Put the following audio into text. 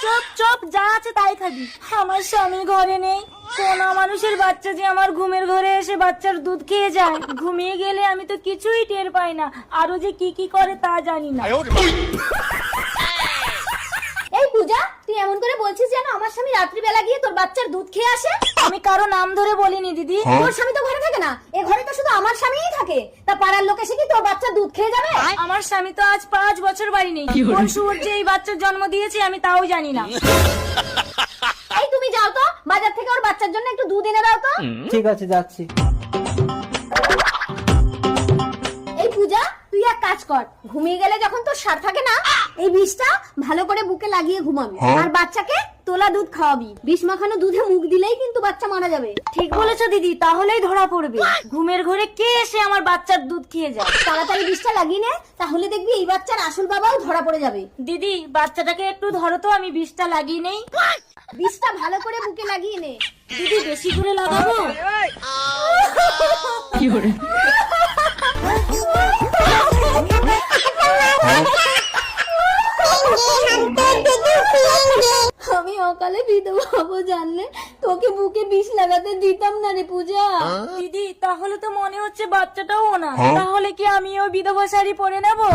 চুপ চুপ, যা আছে তাই খাবি। আমার স্বামী ঘরে নেই, কোন মানুষের বাচ্চা যে আমার ঘুমের ঘরে এসে বাচ্চার দুধ খেয়ে যায়। ঘুমিয়ে গেলে আমি তো কিছুই টের পাই না, আরো যে কি কি করে তা জানি না। এই পূজা, তুই এমন করে বলছিস যেন আমার স্বামী রাত্রিবেলা গিয়ে তোর বাচ্চার দুধ খেয়ে আসে। আমি কারো নাম ধরে বলিনি দিদি। তোর স্বামী তো ঘরে থাকে না, এ ঘরে তো শুধু আমার স্বামীই থাকে। তা পাড়ার লোক এসে কি তোর বাচ্চার দুধ খেয়ে যাবে? আমার স্বামী তো আজ 5 বছর বাড়ি নেই। কোন শুয়োর যে এই বাচ্চার জন্ম দিয়েছে আমি তাও জানি না। এই তুমি যাও তো, বাজার থেকে ওর বাচ্চার জন্য একটু দুধ এনে দাও তো। ঠিক আছে, যাচ্ছি। এই পূজা, তুই এক কাজ কর, ঘুমিয়ে গেলে যখন তোর সার থাকে না, এই বিষটা ভালো করে বুকে লাগিয়ে ঘুমাবি আর বাচ্চাকে তোলা দুধ খাওয়াবি। বিষ মাখানো দুধে মুখ দিলেই কিন্তু বাচ্চা মারা যাবে। ঠিক বলেছো দিদি, তাহলেই ধরা পড়বে ঘুমের ঘরে কে এসে আমার বাচ্চার দুধ খেয়ে যায়। তাড়াতাড়ি বিষটা লাগিয়ে নে, তাহলে দেখবি এই বাচ্চার আসল বাবাও ধরা পড়ে যাবে। দিদি বাচ্চাটাকে একটু ধরো তো, আমি বিষটা লাগিয়ে নেই। বিষটা ভালো করে বুকে লাগিয়ে নে। দিদি বেশি করে লাগাবো? আমি অকালে বিধবা হবো জানলে তোকে বুকে বিষ লাগাতে দিতাম না রে পূজা। দিদি তাহলে তো মনে হচ্ছে বাচ্চাটাও না, তাহলে কি আমিও বিধবা শাড়ি পরে নেবো?